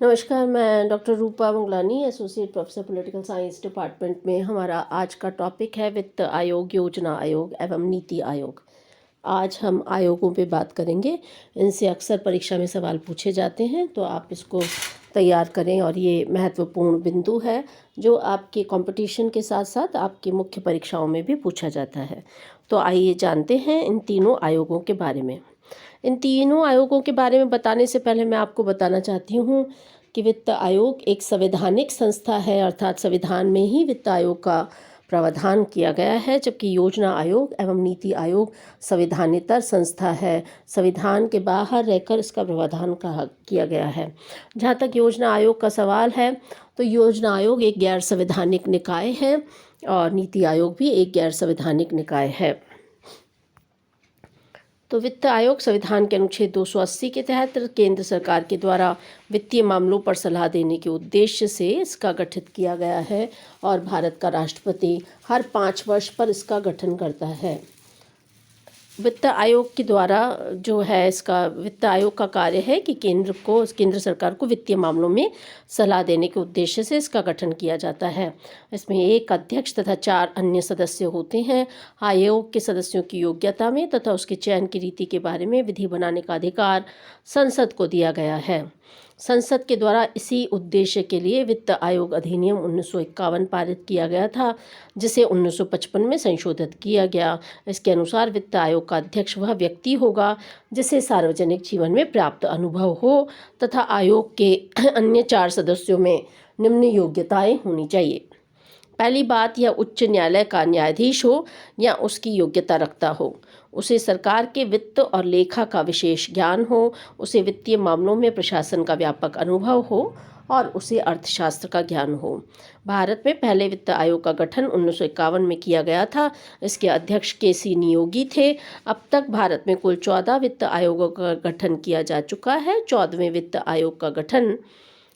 नमस्कार, मैं doctor Rupa Mangalani, associate professor political science department में। हमारा आज का टॉपिक है वित्त आयोग, योजना आयोग एवं नीति आयोग। आज हम आयोगों पे बात करेंगे। इनसे अक्सर परीक्षा में सवाल पूछे जाते हैं, तो आप इसको तैयार करें। और ये महत्वपूर्ण बिंदु है जो आपके कंपटीशन के साथ साथ आपकी मुख्य परीक्षाओं में भी पूछा जाता है। तो आइए जानते हैं इन तीनों आयोगों के बारे में। इन तीनों आयोगों के बारे में बताने से पहले मैं आपको बताना चाहती हूँ कि वित्त आयोग एक संवैधानिक संस्था है, अर्थात संविधान में ही वित्त आयोग का प्रावधान किया गया है, जबकि योजना आयोग एवं नीति आयोग संविधानेतर संस्था है। संविधान के बाहर रहकर इसका प्रावधान किया गया है। जहाँ तक योजना आयोग का सवाल है, तो योजना आयोग एक गैर संवैधानिक निकाय है और नीति आयोग भी एक गैर संवैधानिक निकाय है। तो वित्त आयोग संविधान के अनुच्छेद 280 के तहत केंद्र सरकार के द्वारा वित्तीय मामलों पर सलाह देने के उद्देश्य से इसका गठित किया गया है और भारत का राष्ट्रपति हर 5 वर्ष पर इसका गठन करता है। वित्त आयोग के द्वारा जो है, इसका वित्त आयोग का कार्य है कि केंद्र सरकार को वित्तीय मामलों में सलाह देने के उद्देश्य से इसका गठन किया जाता है। इसमें एक अध्यक्ष तथा 4 अन्य सदस्य होते हैं। आयोग के सदस्यों की योग्यता में तथा उसके चयन की रीति के बारे में विधि बनाने का अधिकार संसद को दिया गया है। संसद के द्वारा इसी उद्देश्य के लिए वित्त आयोग अधिनियम 1951 पारित किया गया था, जिसे 1955 में संशोधित किया गया। इसके अनुसार वित्त आयोग का अध्यक्ष वह व्यक्ति होगा जिसे सार्वजनिक जीवन में प्राप्त अनुभव हो तथा आयोग के अन्य 4 सदस्यों में निम्न योग्यताएं होनी चाहिए। पहली बात, यह उच्च न्यायालय का न्यायाधीश हो या उसकी योग्यता रखता हो, उसे सरकार के वित्त और लेखा का विशेष ज्ञान हो, उसे वित्तीय मामलों में प्रशासन का व्यापक अनुभव हो और उसे अर्थशास्त्र का ज्ञान हो। भारत में पहले वित्त आयोग का गठन 1951 में किया गया था। इसके अध्यक्ष केसी नियोगी थे। अब तक भारत में कुल 14 वित्त आयोगों का गठन किया जा चुका है। 14वें वित्त आयोग का गठन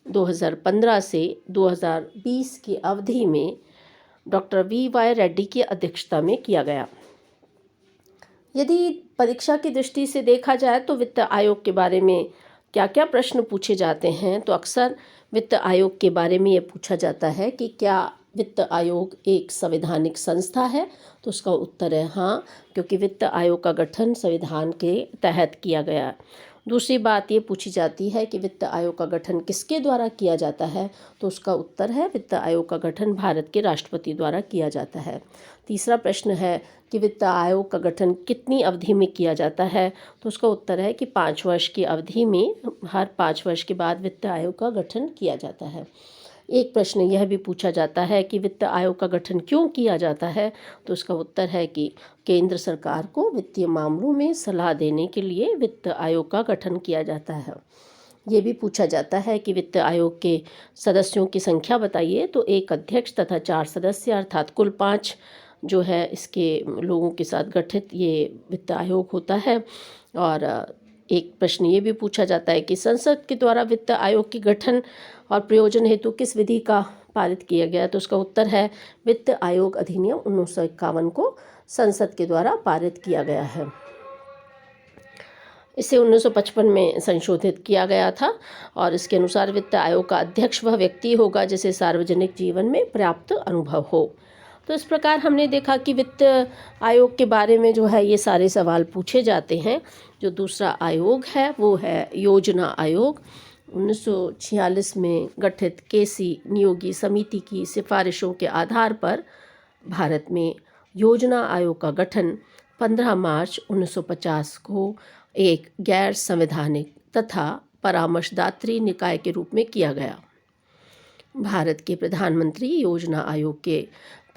2015 से 2020 की अवधि में डॉक्टर वी.वाई. रेड्डी की अध्यक्षता में किया गया। यदि परीक्षा की दृष्टि से देखा जाए तो वित्त आयोग के बारे में क्या क्या प्रश्न पूछे जाते हैं, तो अक्सर वित्त आयोग के बारे में ये पूछा जाता है कि क्या वित्त आयोग एक संवैधानिक संस्था है, तो उसका उत्तर है हाँ, क्योंकि वित्त आयोग का गठन संविधान के तहत किया गया। दूसरी बात ये पूछी जाती है कि वित्त आयोग का गठन किसके द्वारा किया जाता है, तो उसका उत्तर है वित्त आयोग का गठन भारत के राष्ट्रपति द्वारा किया जाता है। तीसरा प्रश्न है कि वित्त आयोग का गठन कितनी अवधि में किया जाता है, तो उसका उत्तर है कि 5 वर्ष की अवधि में, हर 5 वर्ष के बाद वित्त आयोग का गठन किया जाता है। एक प्रश्न यह भी पूछा जाता है कि वित्त आयोग का गठन क्यों किया जाता है, तो उसका उत्तर है कि केंद्र सरकार को वित्तीय मामलों में सलाह देने के लिए वित्त आयोग का गठन किया जाता है। ये भी पूछा जाता है कि वित्त आयोग के सदस्यों की संख्या बताइए, तो एक अध्यक्ष तथा 4 सदस्य अर्थात कुल 5 जो है इसके लोगों के साथ गठित ये वित्त आयोग होता है। और एक प्रश्न ये भी पूछा जाता है कि संसद के द्वारा वित्त आयोग के गठन और प्रयोजन हेतु किस विधि का पारित किया गया, तो उसका उत्तर है वित्त आयोग अधिनियम 1951 को संसद के द्वारा पारित किया गया है। इसे 1955 में संशोधित किया गया था और इसके अनुसार वित्त आयोग का अध्यक्ष वह व्यक्ति होगा जिसे सार्वजनिक जीवन में प्राप्त अनुभव हो। तो इस प्रकार हमने देखा कि वित्त आयोग के बारे में जो है ये सारे सवाल पूछे जाते हैं। जो दूसरा आयोग है वो है योजना आयोग। 1946 में गठित केसी नियोगी समिति की सिफारिशों के आधार पर भारत में योजना आयोग का गठन 15 मार्च 1950 को एक गैर संवैधानिक तथा परामर्शदात्री निकाय के रूप में किया गया। भारत के प्रधानमंत्री योजना आयोग के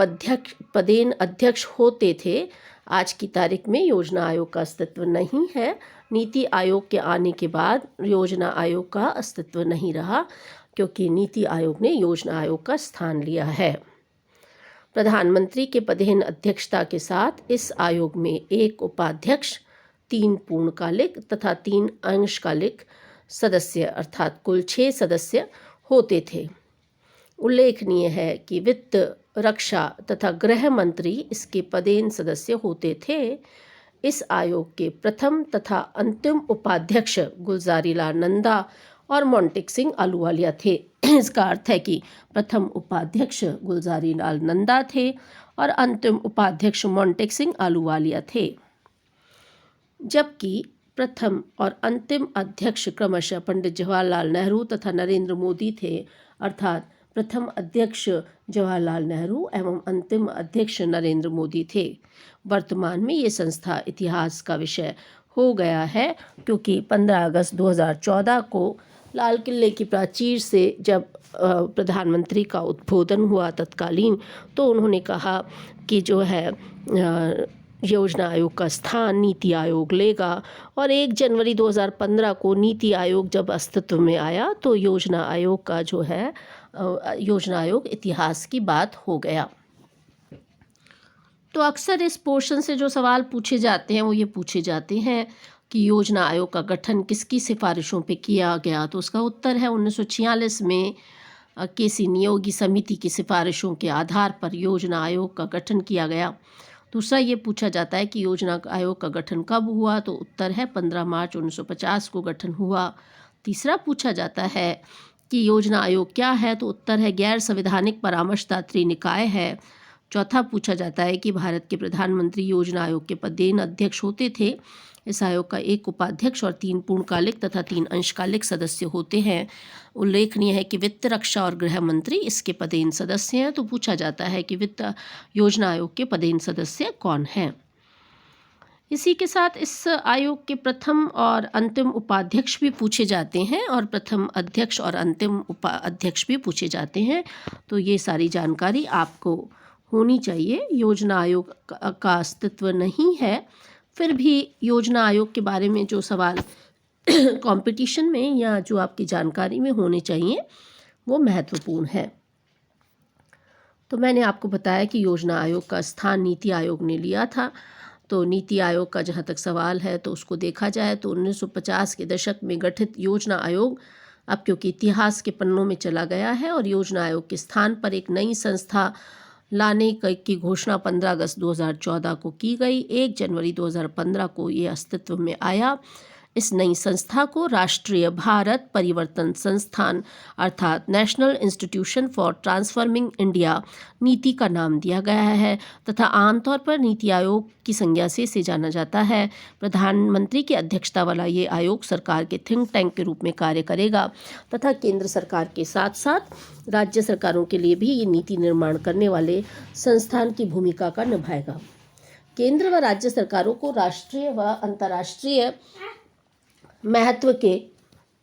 पदेन अध्यक्ष होते थे। आज की तारीख में योजना आयोग का अस्तित्व नहीं है। नीति आयोग के आने के बाद योजना आयोग का अस्तित्व नहीं रहा, क्योंकि नीति आयोग ने योजना आयोग का स्थान लिया है। प्रधानमंत्री के पदेन अध्यक्षता के साथ इस आयोग में एक उपाध्यक्ष, 3 पूर्णकालिक तथा 3 अंशकालिक सदस्य अर्थात कुल 6 सदस्य होते थे। उल्लेखनीय है कि वित्त, रक्षा तथा गृह मंत्री इसके पदेन सदस्य होते थे। इस आयोग के प्रथम तथा अंतिम उपाध्यक्ष गुलजारीलाल नंदा और मोंटेक सिंह अहलूवालिया थे। इसका अर्थ है कि प्रथम उपाध्यक्ष गुलजारी लाल नंदा थे और अंतिम उपाध्यक्ष मोंटेक सिंह अहलूवालिया थे, जबकि प्रथम और अंतिम अध्यक्ष क्रमशः पंडित जवाहरलाल नेहरू तथा नरेंद्र मोदी थे। अर्थात प्रथम अध्यक्ष जवाहरलाल नेहरू एवं अंतिम अध्यक्ष नरेंद्र मोदी थे। वर्तमान में ये संस्था इतिहास का विषय हो गया है, क्योंकि 15 अगस्त 2014 को लाल किले की प्राचीर से जब प्रधानमंत्री का उद्बोधन हुआ तत्कालीन, तो उन्होंने कहा कि जो है योजना आयोग का स्थान नीति आयोग लेगा। और 1 जनवरी 2015 को नीति आयोग जब अस्तित्व में आया तो योजना आयोग का जो है योजना आयोग इतिहास की बात हो गया। तो अक्सर इस पोर्शन से जो सवाल पूछे जाते हैं वो ये पूछे जाते हैं कि योजना आयोग का गठन किसकी सिफारिशों पे किया गया। तो उसका उत्तर है 1946 में केसी नियोगी समिति की सिफारिशों के आधार पर योजना आयोग का गठन किया गया। दूसरा ये पूछा जाता है कि योजना आयोग का गठन कब हुआ। तो उत्तर है 15 मार्च 1950 को गठन हुआ। तीसरा पूछा जाता है कि योजना आयोग क्या है। तो उत्तर है गैर संवैधानिक परामर्शदात्री निकाय है। चौथा पूछा जाता है कि भारत के प्रधानमंत्री योजना आयोग के पदेन अध्यक्ष होते थे। इस आयोग का 1 उपाध्यक्ष और 3 पूर्णकालिक तथा 3 अंशकालिक सदस्य होते हैं। उल्लेखनीय है कि वित्त, रक्षा और गृह मंत्री इसके पदेन सदस्य हैं। तो पूछा जाता है कि वित्त योजना आयोग के पदेन सदस्य कौन हैं। इसी के साथ इस आयोग के प्रथम और अंतिम उपाध्यक्ष भी पूछे जाते हैं और प्रथम अध्यक्ष और अंतिम उपाध्यक्ष भी पूछे जाते हैं। तो ये सारी जानकारी आपको होनी चाहिए। योजना आयोग का अस्तित्व नहीं है, फिर भी योजना आयोग के बारे में जो सवाल कंपटीशन में या जो आपकी जानकारी में होने चाहिए वो महत्वपूर्ण है। तो मैंने आपको बताया कि योजना आयोग का स्थान नीति आयोग ने लिया था। तो नीति आयोग का जहाँ तक सवाल है तो उसको देखा जाए तो 1950 के दशक में गठित योजना आयोग अब क्योंकि इतिहास के पन्नों में चला गया है और योजना आयोग के स्थान पर एक नई संस्था लाने की घोषणा 15 अगस्त 2014 को की गई। 1 जनवरी 2015 को ये अस्तित्व में आया। इस नई संस्था को राष्ट्रीय भारत परिवर्तन संस्थान अर्थात national institution for transforming India नीति का नाम दिया गया है तथा आमतौर पर नीति आयोग की संज्ञा से इसे जाना जाता है। प्रधानमंत्री की अध्यक्षता वाला ये आयोग सरकार के थिंक टैंक के रूप में कार्य करेगा तथा केंद्र सरकार के साथ साथ राज्य सरकारों के लिए भी ये नीति निर्माण करने वाले संस्थान की भूमिका का निभाएगा। केंद्र व राज्य सरकारों को राष्ट्रीय व अंतर्राष्ट्रीय महत्व के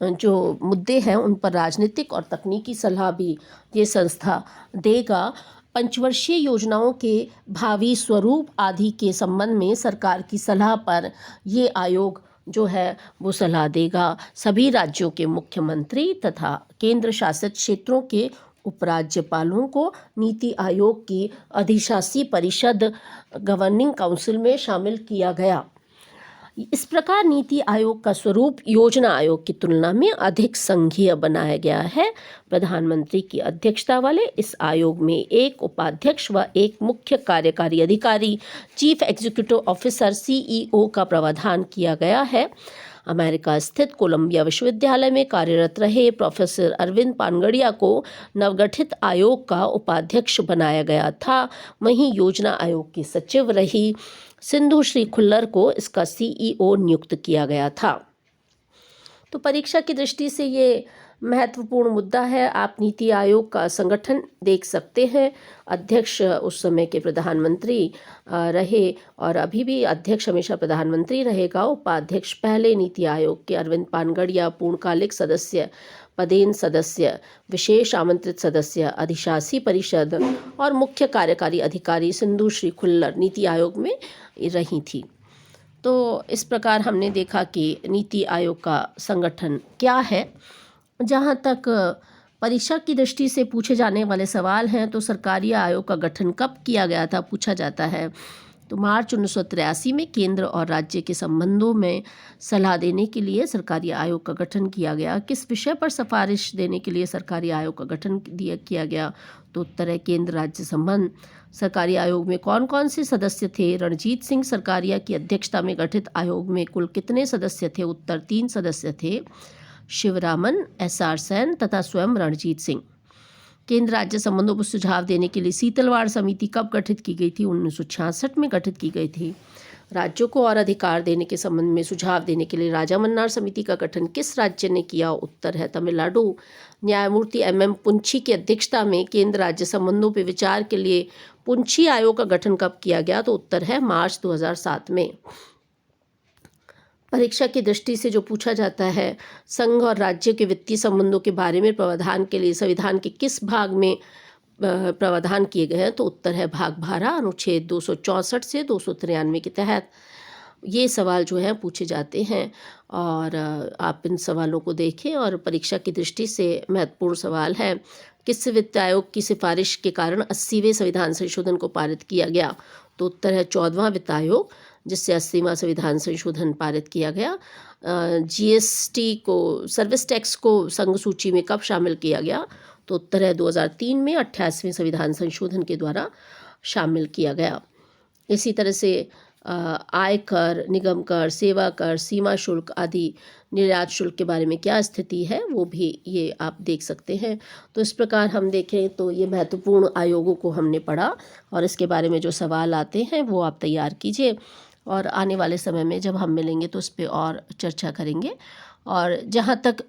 जो मुद्दे हैं उन पर राजनीतिक और तकनीकी सलाह भी ये संस्था देगा। पंचवर्षीय योजनाओं के भावी स्वरूप आदि के संबंध में सरकार की सलाह पर ये आयोग जो है वो सलाह देगा। सभी राज्यों के मुख्यमंत्री तथा केंद्र शासित क्षेत्रों के उपराज्यपालों को नीति आयोग की अधिशासी परिषद गवर्निंग काउंसिल में शामिल किया गया। इस प्रकार नीति आयोग का स्वरूप योजना आयोग की तुलना में अधिक संघीय बनाया गया है। प्रधानमंत्री की अध्यक्षता वाले इस आयोग में 1 उपाध्यक्ष व 1 मुख्य कार्यकारी अधिकारी चीफ एग्जीक्यूटिव ऑफिसर CEO का प्रावधान किया गया है। अमेरिका स्थित कोलंबिया विश्वविद्यालय में कार्यरत रहे प्रोफेसर अरविंद पानगड़िया को नवगठित आयोग का उपाध्यक्ष बनाया गया था। वहीं योजना आयोग की सचिव रही सिंधु श्री खुल्लर को इसका CEO नियुक्त किया गया था। तो परीक्षा की दृष्टि से ये महत्वपूर्ण मुद्दा है। आप नीति आयोग का संगठन देख सकते हैं। अध्यक्ष उस समय के प्रधानमंत्री रहे और अभी भी अध्यक्ष हमेशा प्रधानमंत्री रहेगा। उपाध्यक्ष पहले नीति आयोग के अरविंद पानगड़िया, पूर्णकालिक सदस्य, पदेन सदस्य, विशेष आमंत्रित सदस्य, अधिशासी परिषद और मुख्य कार्यकारी अधिकारी सिंधु श्री खुल्लर नीति आयोग में रही थी। तो इस प्रकार हमने देखा कि नीति आयोग का संगठन क्या है। जहाँ तक परीक्षा की दृष्टि से पूछे जाने वाले सवाल हैं तो सरकारी आयोग का गठन कब किया गया था पूछा जाता है। तो मार्च 1983 में केंद्र और राज्य के संबंधों में सलाह देने के लिए सरकारी आयोग का गठन किया गया। किस विषय पर सिफारिश देने के लिए सरकारी आयोग का गठन किया गया? तो उत्तर है केंद्र राज्य संबंध। सरकारी आयोग में कौन कौन से सदस्य थे? रणजीत सिंह सरकारिया की अध्यक्षता में गठित आयोग में कुल कितने सदस्य थे? उत्तर 3 सदस्य थे। शिवरामन, SR सेन तथा स्वयं रणजीत सिंह। केंद्र राज्य संबंधों पर सुझाव देने के लिए शीतलवाड़ समिति कब गठित की गई थी? 1966 में गठित की गई थी। राज्यों को और अधिकार देने के संबंध में सुझाव देने के लिए राजामन्नार समिति का गठन किस राज्य ने किया? उत्तर है तमिलनाडु। न्यायमूर्ति MM पुंछी की अध्यक्षता में केंद्र राज्य संबंधों पर विचार के लिए पुंछी आयोग का गठन कब किया गया? तो उत्तर है मार्च 2007 में। परीक्षा की दृष्टि से जो पूछा जाता है, संघ और राज्य के वित्तीय संबंधों के बारे में प्रावधान के लिए संविधान के किस भाग में प्रावधान किए गए हैं? तो उत्तर है भाग 12 अनुच्छेद 264 से 293 के तहत ये सवाल जो है पूछे जाते हैं। और आप इन सवालों को देखें। और परीक्षा की दृष्टि से महत्वपूर्ण सवाल है, किस वित्त आयोग की सिफारिश के कारण 80वें संविधान संशोधन को पारित किया गया? तो उत्तर है 14वां वित्त आयोग, जिससे 80वां संविधान संशोधन पारित किया गया। GST को, सर्विस टैक्स को संघ सूची में कब शामिल किया गया? तो उत्तर है 2003 में 88वें संविधान संशोधन के द्वारा शामिल किया गया। इसी तरह से आयकर, निगम कर, सेवा कर, सीमा शुल्क आदि निर्यात शुल्क के बारे में क्या स्थिति है, वो भी ये आप देख सकते हैं। तो इस प्रकार हम देखें तो ये महत्वपूर्ण आयोगों को हमने पढ़ा और इसके बारे में जो सवाल आते हैं वो आप तैयार कीजिए और आने वाले समय में जब हम मिलेंगे तो उस पर और चर्चा करेंगे। और जहाँ तक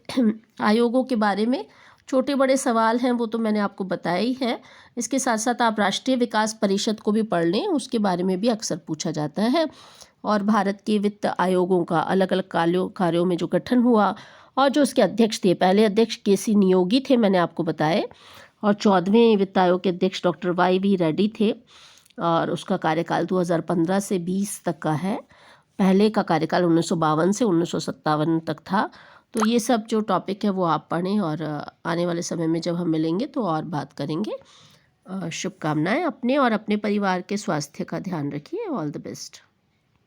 आयोगों के बारे में छोटे बड़े सवाल हैं वो तो मैंने आपको बताया ही है। इसके साथ साथ आप राष्ट्रीय विकास परिषद को भी पढ़ लें, उसके बारे में भी अक्सर पूछा जाता है। और भारत के वित्त आयोगों का अलग अलग कार्यों में जो गठन हुआ और जो उसके अध्यक्ष थे, पहले अध्यक्ष KC नियोगी थे, मैंने आपको बताए, और 14वें वित्त आयोग के अध्यक्ष डॉक्टर YV रेड्डी थे और उसका कार्यकाल 2015 से 20 तक का है। पहले का कार्यकाल 1952 से 1957 तक था। तो ये सब जो टॉपिक है वो आप पढ़ें और आने वाले समय में जब हम मिलेंगे तो और बात करेंगे। शुभकामनाएं। अपने और अपने परिवार के स्वास्थ्य का ध्यान रखिए। All the best.